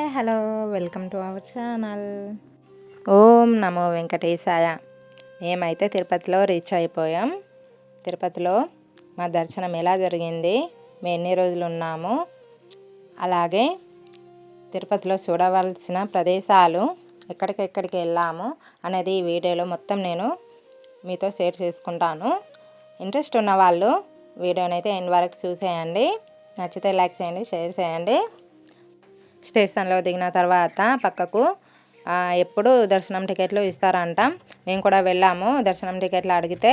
Hi hello welcome to our channel. ఓం నమో వెంకటేశాయ. మేమైతే తిరుపతిలో రీచ్ అయిపోయాం. తిరుపతిలో మా దర్శనం ఎలా జరిగింది, మేము ఎన్ని రోజులు ఉన్నాము, అలాగే తిరుపతిలో చూడవలసిన ప్రదేశాలు ఎక్కడికి వెళ్ళాము అనేది ఈ వీడియోలో మొత్తం నేను మీతో షేర్ చేసుకుంటాను. ఇంట్రెస్ట్ ఉన్న వాళ్ళు వీడియోనైతే ఎండ్ వరకు చూసేయండి. నచ్చితే లైక్ చేయండి, షేర్ చేయండి. స్టేషన్లో దిగిన తర్వాత పక్కకు ఎప్పుడు దర్శనం టికెట్లు ఇస్తారంట. మేము కూడా వెళ్ళాము. దర్శనం టికెట్లు అడిగితే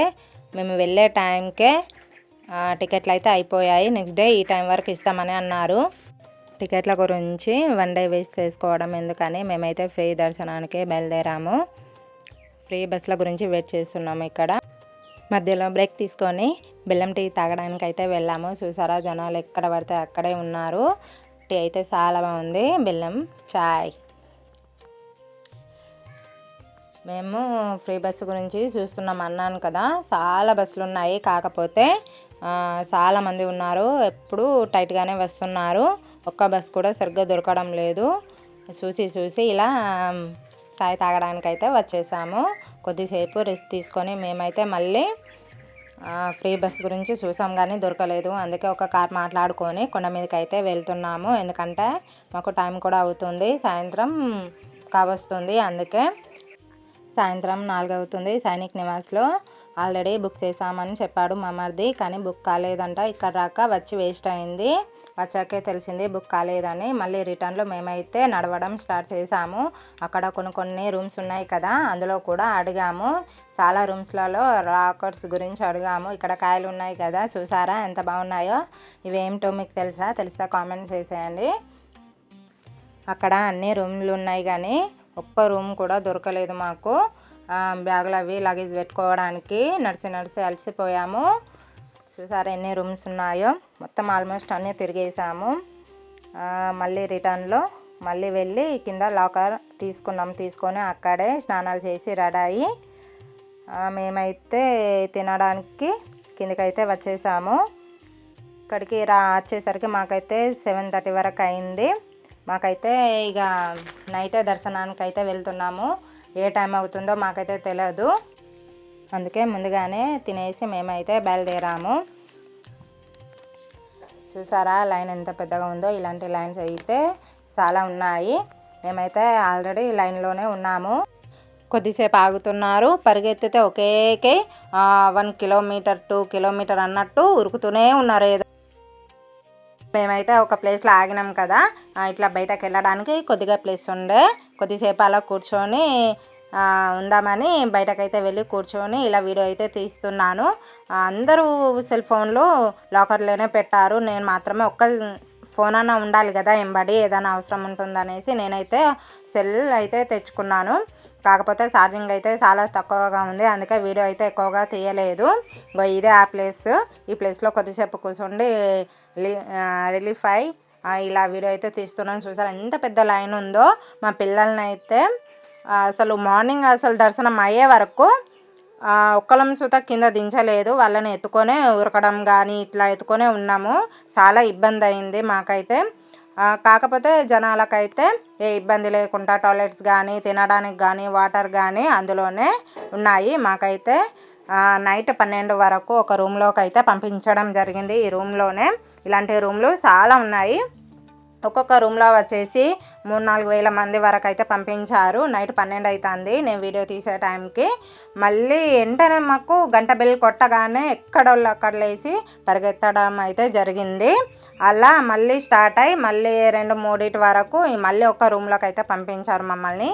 మేము వెళ్ళే టైంకే టికెట్లు అయితే అయిపోయాయి, నెక్స్ట్ డే ఈ టైం వరకు ఇస్తామని అన్నారు. టికెట్ల గురించి 1 డే వేస్ట్ చేసుకోవడం ఎందుకని మేమైతే ఫ్రీ దర్శనానికి బయలుదేరాము. ఫ్రీ బస్సుల గురించి వెయిట్ చేస్తున్నాము. ఇక్కడ మధ్యలో బ్రేక్ తీసుకొని బెల్లం టీ తాగడానికి అయితే వెళ్ళాము. చూసారా, జనాలు ఎక్కడ పడితే అక్కడే ఉన్నారు. టీ అయితే చాలా బాగుంది, బెల్లం చాయ్. మేము ఫ్రీ బస్సు గురించి చూస్తున్నాం అన్నాను కదా, చాలా బస్సులు ఉన్నాయి. కాకపోతే చాలామంది ఉన్నారు, ఎప్పుడు టైట్గానే వస్తున్నారు. ఒక్క బస్సు కూడా సరిగ్గా దొరకడం లేదు. చూసి ఇలా చాయ్ తాగడానికి అయితే వచ్చేసాము. కొద్దిసేపు రెస్ట్ తీసుకొని మేమైతే మళ్ళీ ఫ్రీ బస్ గురించి చూసాం కానీ దొరకలేదు. అందుకే ఒక కార్ మాట్లాడుకొని కొండ మీదకి అయితే వెళ్తున్నాము. ఎందుకంటే మాకు టైం కూడా అవుతుంది, సాయంత్రం కావస్తుంది. అందుకే సాయంత్రం 4 అవుతుంది. సైనిక్ నివాస్లో ఆల్రెడీ బుక్ చేసామని చెప్పాడు మా మరిది, కానీ బుక్ కాలేదంట. ఇక్కడ రాక వచ్చి వేస్ట్ అయింది. వచ్చాకే తెలిసింది బుక్ కాలేదని. మళ్ళీ రిటర్న్లో మేమైతే నడవడం స్టార్ట్ చేసాము. అక్కడ కొన్ని రూమ్స్ ఉన్నాయి కదా, అందులో కూడా అడిగాము. చాలా రూమ్స్లలో లాకర్స్ గురించి అడిగాము. ఇక్కడ కాయలు ఉన్నాయి కదా, చూసారా ఎంత బాగున్నాయో. ఇవేమిటో మీకు తెలిస్తే కామెంట్ చేసేయండి. అక్కడ అన్ని రూమ్లు ఉన్నాయి కానీ ఒక్క రూమ్ కూడా దొరకలేదు మాకు. బ్యాగులు అవి లగేజ్ పెట్టుకోవడానికి నడిచి అలసిపోయాము. చూసారా ఎన్ని రూమ్స్ ఉన్నాయో. మొత్తం ఆల్మోస్ట్ అన్నీ తిరిగేసాము. మళ్ళీ రిటర్న్లో మళ్ళీ వెళ్ళి కింద లాకర్ తీసుకొని అక్కడే స్నానాలు చేసి రెడీ అయ్యి మేమైతే తినడానికి కిందకైతే వచ్చేసాము. ఇక్కడికి వచ్చేసరికి మాకైతే 7:30 వరకు అయింది. మాకైతే ఇక నైటే దర్శనానికి అయితే వెళ్తున్నాము. ఏ టైం అవుతుందో మాకైతే తెలియదు. అందుకే ముందుగానే తినేసి మేమైతే బయలుదేరాము. చూసారా లైన్ ఎంత పెద్దగా ఉందో. ఇలాంటి లైన్స్ అయితే చాలా ఉన్నాయి. మేమైతే ఆల్రెడీ లైన్లోనే ఉన్నాము. కొద్దిసేపు ఆగుతున్నారు. పరిగెత్తితే ఒకేకే 1 కిలోమీటర్ 2 కిలోమీటర్ అన్నట్టు ఉరుకుతూనే ఉన్నారు. ఏదో మేమైతే ఒక ప్లేస్లో ఆగినాం కదా, ఇట్లా బయటకు వెళ్ళడానికి కొద్దిగా ప్లేస్ ఉండే. కొద్దిసేపు అలా కూర్చొని ఉందామని బయటకైతే వెళ్ళి కూర్చొని ఇలా వీడియో అయితే తీస్తున్నాను. అందరూ సెల్ ఫోన్లు లాకర్లోనే పెట్టారు. నేను మాత్రమే ఒక్క ఫోన్ అన్నా ఉండాలి కదా, ఎంబడి ఏదైనా అవసరం ఉంటుందనేసి నేనైతే సెల్ అయితే తెచ్చుకున్నాను. కాకపోతే ఛార్జింగ్ అయితే చాలా తక్కువగా ఉంది, అందుకే వీడియో అయితే ఎక్కువగా తీయలేదు. ఇదే ఆ ప్లేస్. ఈ ప్లేస్లో కొద్దిసేపు కూర్చోండి రిలీఫ్ అయ్యి ఇలా వీడియో అయితే తీస్తున్నాను. చూసారు ఎంత పెద్ద లైన్ ఉందో. మా పిల్లల్ని అయితే అసలు మార్నింగ్ దర్శనం అయ్యే వరకు ఒక్కలం సుత కింద దించలేదు. వాళ్ళని ఎత్తుకొనే ఉరకడం కానీ ఇట్లా ఎత్తుకొనే ఉన్నాము. చాలా ఇబ్బంది అయింది మాకైతే. కాకపోతే జనాలకైతే ఏ ఇబ్బంది లేకుండా టాయిలెట్స్ కానీ తినడానికి కానీ వాటర్ కానీ అందులోనే ఉన్నాయి. మాకైతే నైట్ 12 వరకు ఒక రూమ్లోకి అయితే పంపించడం జరిగింది. ఈ రూమ్లోనే ఇలాంటి రూమ్లు చాలా ఉన్నాయి. ఒక్కొక్క రూమ్లో వచ్చేసి 3-4 వేల మంది వరకు అయితే పంపించారు. నైట్ 12 అవుతుంది నేను వీడియో తీసే టైంకి. మళ్ళీ వెంటనే మాకు గంట బెల్ కొట్టగానే ఎక్కడోళ్ళు అక్కడ లేచి పరిగెత్తడం అయితే జరిగింది. అలా మళ్ళీ స్టార్ట్ అయ్యి మళ్ళీ 2-3 వరకు మళ్ళీ ఒక రూమ్లోకి అయితే పంపించారు మమ్మల్ని.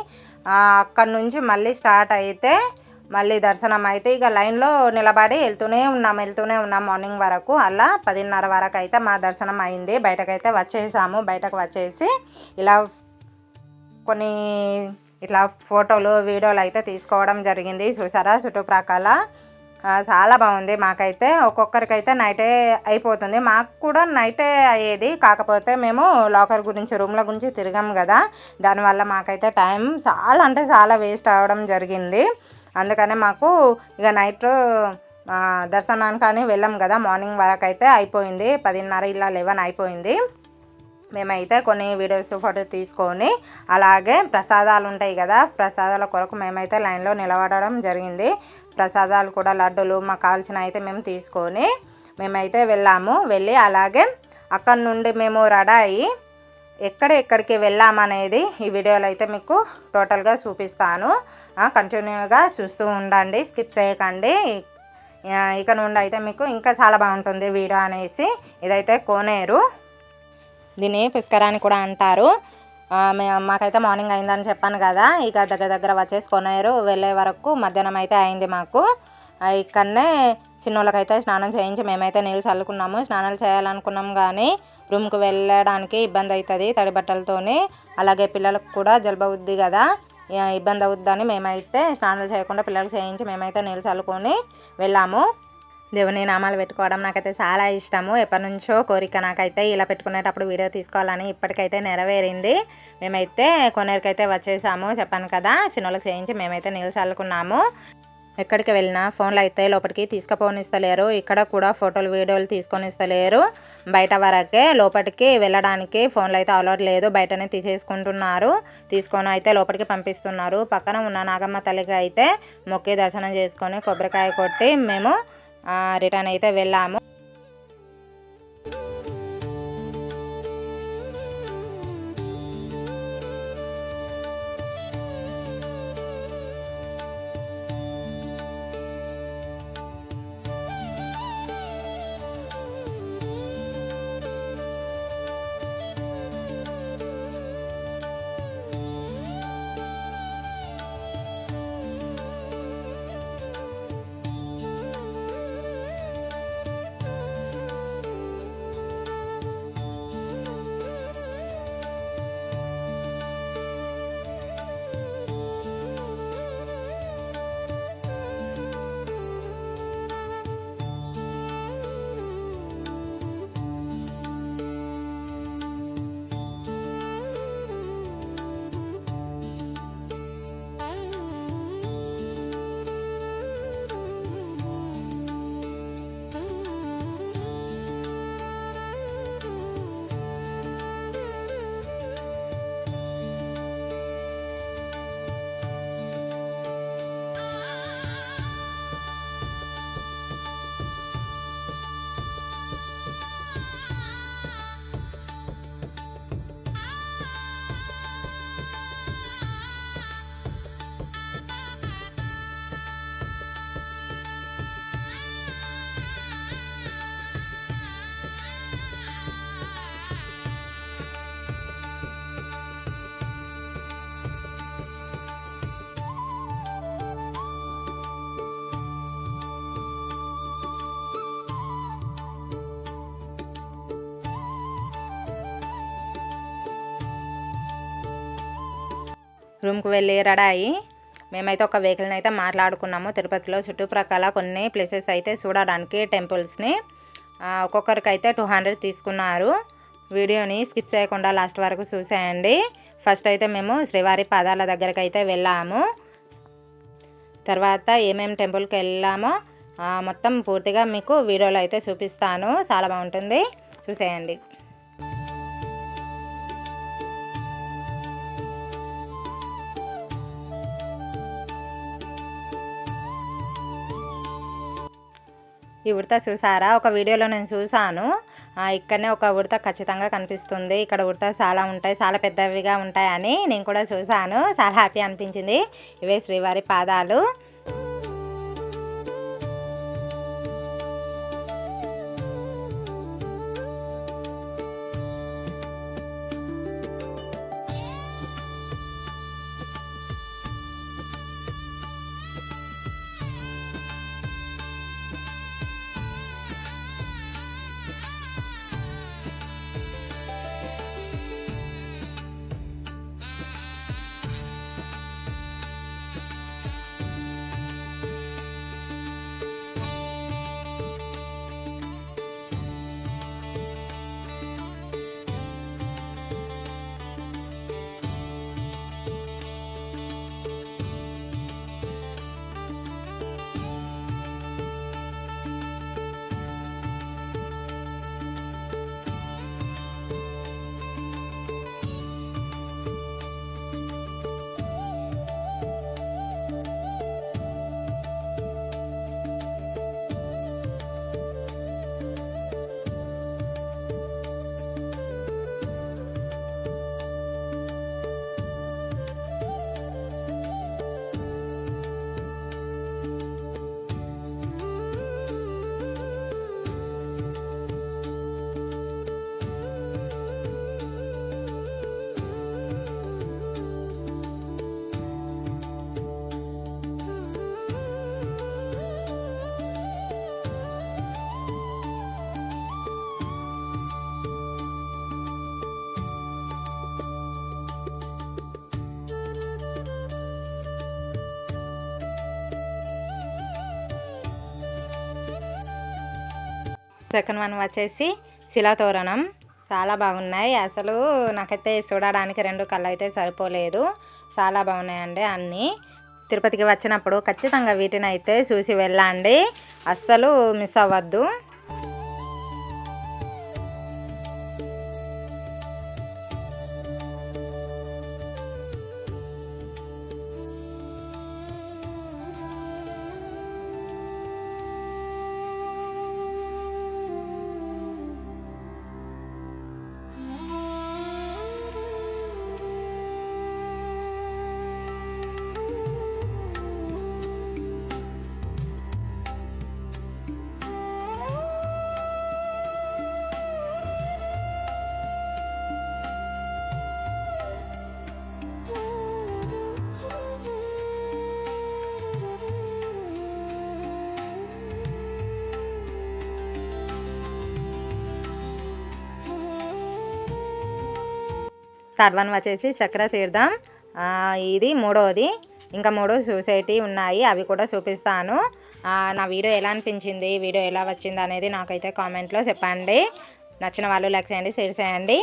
అక్కడి నుంచి మళ్ళీ స్టార్ట్ అయితే మళ్ళీ దర్శనం అయితే ఇక లైన్లో నిలబడి వెళ్తూనే ఉన్నాం మార్నింగ్ వరకు. అలా 10:30 వరకు అయితే మా దర్శనం అయింది. బయటకైతే వచ్చేసాము. బయటకు వచ్చేసి ఇలా కొన్ని ఇట్లా ఫోటోలు వీడియోలు అయితే తీసుకోవడం జరిగింది. చూసారా చుట్టుప్రక్కల చాలా బాగుంది. మాకైతే ఒక్కొక్కరికైతే నైటే అయిపోతుంది. మాకు కూడా నైటే అయ్యేది. కాకపోతే మేము లాకర్ గురించి రూమ్ల గురించి తిరిగాం కదా, దానివల్ల మాకైతే టైం చాలా అంటే చాలా వేస్ట్ అవ్వడం జరిగింది. అందుకనే మాకు ఇక నైట్ దర్శనానికి అని వెళ్ళాం కదా, మార్నింగ్ వరకు అయితే అయిపోయింది. 10:30 ఇలా 11 అయిపోయింది. మేమైతే కొన్ని వీడియోస్ ఫోటో తీసుకొని అలాగే ప్రసాదాలు ఉంటాయి కదా, ప్రసాదాల కొరకు మేమైతే లైన్లో నిలబడడం జరిగింది. ప్రసాదాలు కూడా లడ్డూలు మాకు కావాల్సిన అయితే మేము తీసుకొని మేమైతే వెళ్ళి అలాగే అక్కడ నుండి మేము రెడీ అయ్యి ఎక్కడికి వెళ్ళామనేది ఈ వీడియోలో అయితే మీకు టోటల్గా చూపిస్తాను. కంటిన్యూగా చూస్తూ ఉండండి, స్కిప్ చేయకండి. ఇక నుండి అయితే మీకు ఇంకా చాలా బాగుంటుంది వీడియో అనేసి. ఇదైతే కోనేరు, దీన్ని పుష్కరాన్ని కూడా అంటారు. మాకైతే మార్నింగ్ అయిందని చెప్పాను కదా, ఇక దగ్గర వచ్చేసి కోనేరు వెళ్ళే వరకు మధ్యాహ్నం అయితే అయింది మాకు. ఇక్కడనే చిన్నోళ్ళకైతే స్నానం చేయించి మేమైతే నీళ్ళు చల్లుకున్నాము. స్నానాలు చేయాలనుకున్నాం కానీ రూమ్కి వెళ్ళడానికి ఇబ్బంది అవుతుంది తడి బట్టలతోని, అలాగే పిల్లలకు కూడా జలుబు అవుద్ది కదా, ఇబ్బంది అవుద్దని మేమైతే స్నానాలు చేయకుండా పిల్లలకు చేయించి మేమైతే నీళ్ళు చల్లుకొని వెళ్ళాము. దేవుని నామాలు పెట్టుకోవడం నాకైతే చాలా ఇష్టము. ఎప్పటి నుంచో కోరిక నాకైతే ఇలా పెట్టుకునేటప్పుడు వీడియో తీసుకోవాలని, ఇప్పటికైతే నెరవేరింది. మేమైతే కొనేరుకైతే వచ్చేసాము, చెప్పాను కదా, చిన్నోళ్ళకి చేయించి మేమైతే నీళ్ళు చల్లుకున్నాము. ఎక్కడికి వెళ్ళినా ఫోన్లు అయితే లోపలికి తీసుకుపోనిస్తలేరు. ఇక్కడ కూడా ఫోటోలు వీడియోలు తీసుకొనిస్తలేరు. బయట వరకే, లోపలికి వెళ్ళడానికి ఫోన్లు అయితే అలౌడ్ లేదు, బయటనే తీసేసుకుంటున్నారు. తీసుకొని అయితే లోపలికి పంపిస్తున్నారు. పక్కన ఉన్న నాగమ్మ తల్లికి అయితే మొక్కి దర్శనం చేసుకొని కొబ్బరికాయ కొట్టి మేము రిటర్న్ అయితే వెళ్ళాము. రూమ్కి వెళ్ళి రెడీ అయ్యి మేమైతే ఒక వెహికల్ని అయితే మాట్లాడుకున్నాము. తిరుపతిలో చుట్టుప్రక్కల కొన్ని ప్లేసెస్ అయితే చూడడానికి టెంపుల్స్ని ఒక్కొక్కరికి అయితే 200 తీసుకున్నారు. వీడియోని స్కిప్ చేయకుండా లాస్ట్ వరకు చూసేయండి. ఫస్ట్ అయితే మేము శ్రీవారి పాదాల దగ్గరికి అయితే వెళ్ళాము. తర్వాత ఏమేమి టెంపుల్కి వెళ్ళామో మొత్తం పూర్తిగా మీకు వీడియోలో అయితే చూపిస్తాను. చాలా బాగుంటుంది, చూసేయండి. ఈ ఉడత చూసారా, ఒక వీడియోలో నేను చూసాను. ఇక్కడనే ఒక ఉడత ఖచ్చితంగా కనిపిస్తుంది. ఇక్కడ ఉడత చాలా ఉంటాయి, చాలా పెద్దవిగా ఉంటాయని నేను కూడా చూసాను. చాలా హ్యాపీ అనిపించింది. ఇవే శ్రీవారి పాదాలు. సెకండ్ వన్ వచ్చేసి శిలాతోరణం. చాలా బాగున్నాయి. అసలు నాకైతే చూడడానికి 2 కళ్ళు అయితే సరిపోలేదు. చాలా బాగున్నాయండి అన్నీ. తిరుపతికి వచ్చినప్పుడు ఖచ్చితంగా వీటిని అయితే చూసి వెళ్ళండి, అస్సలు మిస్ అవ్వద్దు. థర్డ్ వన్ వచ్చేసి చక్ర తీర్థం. ఇది 3వది. ఇంకా 3 చూసేటి ఉన్నాయి, అవి కూడా చూపిస్తాను. నా వీడియో ఎలా అనిపించింది, వీడియో ఎలా వచ్చింది అనేది నాకైతే కామెంట్లో చెప్పండి. నచ్చిన వాళ్ళు లైక్ చేయండి, షేర్ చేయండి.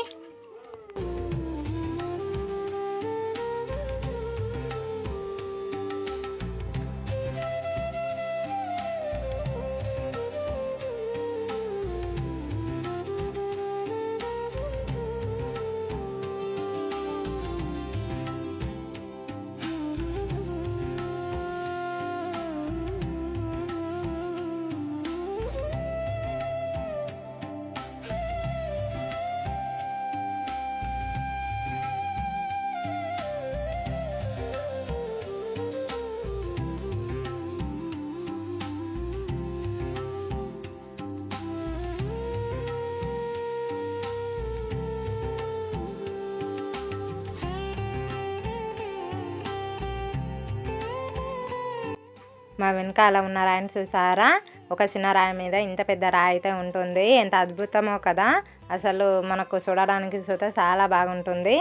మా వెనకాల ఉన్న రాయిని చూసారా? ఒక చిన్న రాయి మీద ఇంత పెద్ద రాయి అయితే ఉంటుంది. ఎంత అద్భుతమో కదా. అసలు మనకు చూడడానికి చూస్తే చాలా బాగుంటుంది.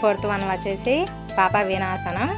4th వన్ వచ్చేసి పాప వీణాసనం.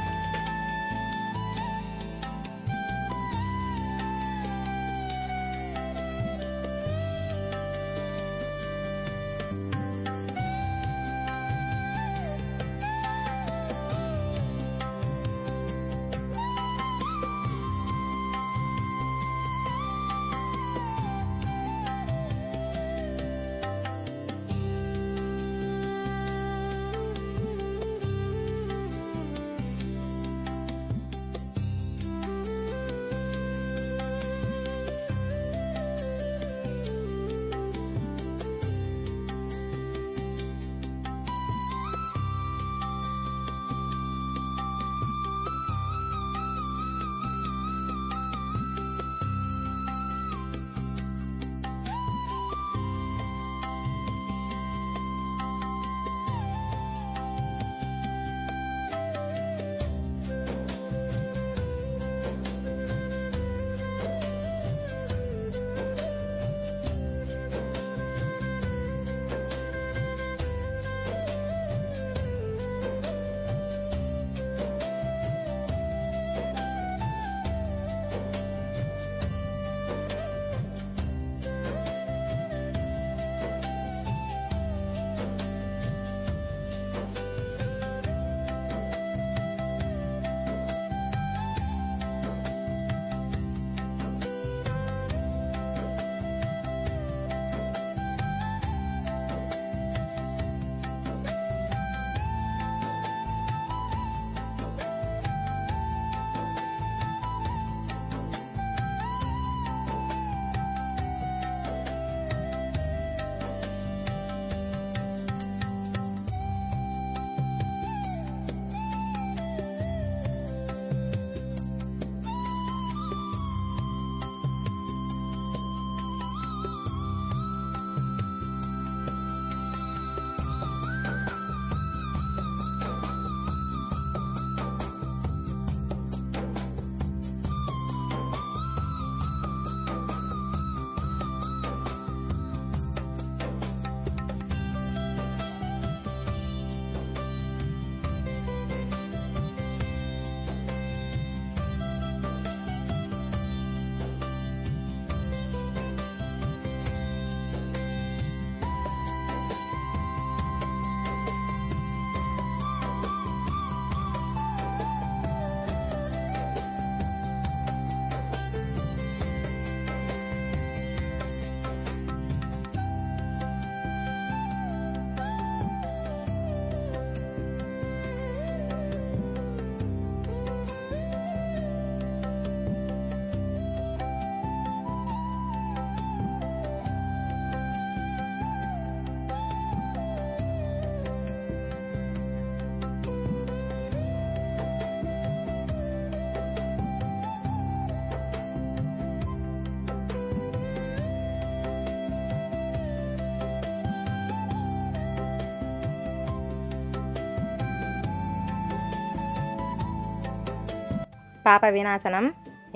పాప వినాశనం.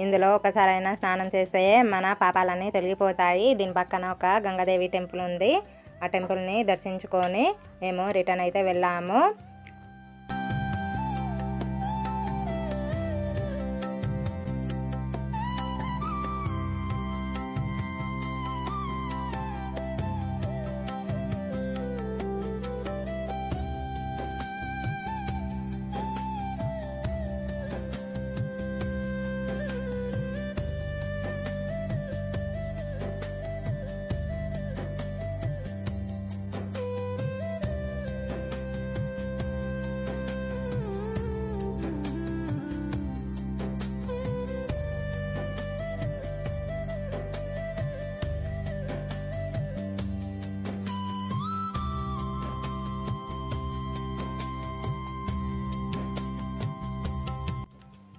ఇందులో ఒకసారైనా స్నానం చేస్తే మన పాపాలన్నీ తొలగిపోతాయి. దీని పక్కన ఒక గంగాదేవి టెంపుల్ ఉంది. ఆ టెంపుల్ని దర్శించుకొని మేము రిటర్న్ అయితే వెళ్ళాము.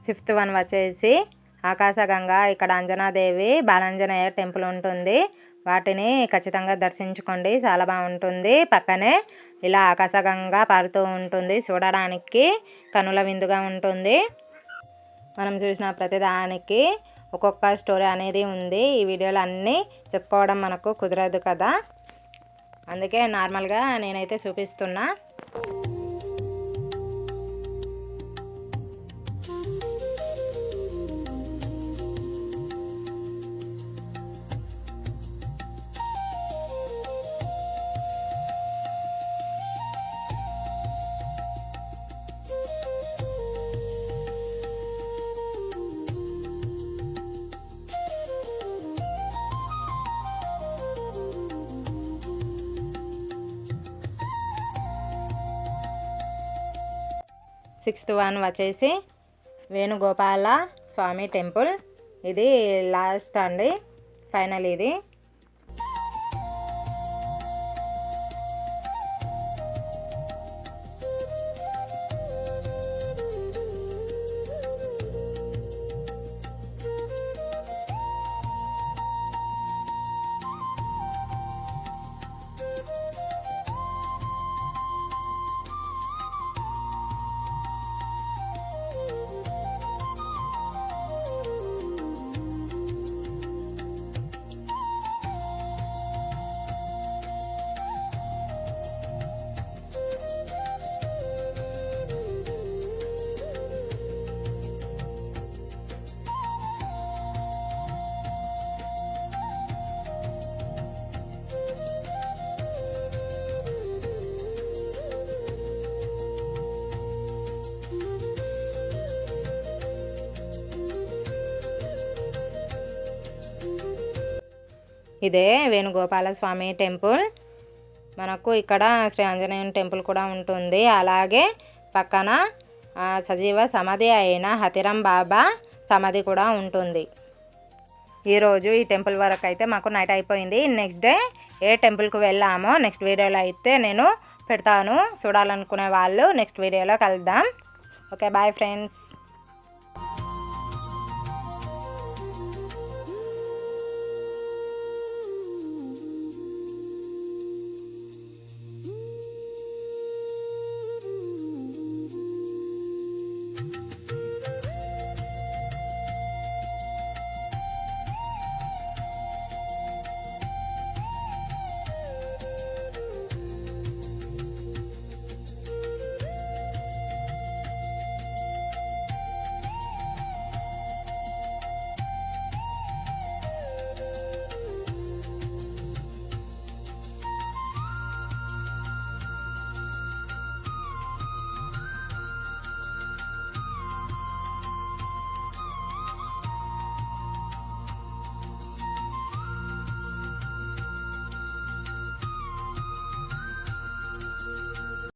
ఫిఫ్త్ వన్ వచ్చేసి ఆకాశగంగా. ఇక్కడ అంజనాదేవి, బాలాంజనేయ టెంపుల్ ఉంటుంది. వాటిని ఖచ్చితంగా దర్శించుకోండి, చాలా బాగుంటుంది. పక్కనే ఇలా ఆకాశగంగా పారుతూ ఉంటుంది. చూడడానికి కనుల విందుగా ఉంటుంది. మనం చూసిన ప్రతిదానికి ఒక్కొక్క స్టోరీ అనేది ఉంది. ఈ వీడియోలు అన్నీ చెప్పుకోవడం మనకు కుదరదు కదా, అందుకే నార్మల్గా నేనైతే చూపిస్తున్నా. 6th వన్ వచ్చేసి వేణుగోపాల స్వామి టెంపుల్. ఇది లాస్ట్ అండి, ఫైనల్ ఇది. ఇదే వేణుగోపాల స్వామి టెంపుల్. మనకు ఇక్కడ శ్రీ ఆంజనేయుని టెంపుల్ కూడా ఉంటుంది. అలాగే పక్కన సజీవ సమాధి అయిన హతిరామ్ బాబా సమాధి కూడా ఉంటుంది. ఈరోజు ఈ టెంపుల్ వరకు అయితే మాకు నైట్ అయిపోయింది. నెక్స్ట్ డే ఏ టెంపుల్కి వెళ్ళామో నెక్స్ట్ వీడియోలో అయితే నేను పెడతాను. చూడాలనుకునే వాళ్ళు నెక్స్ట్ వీడియోలో కలుద్దాం. Okay, bye friends.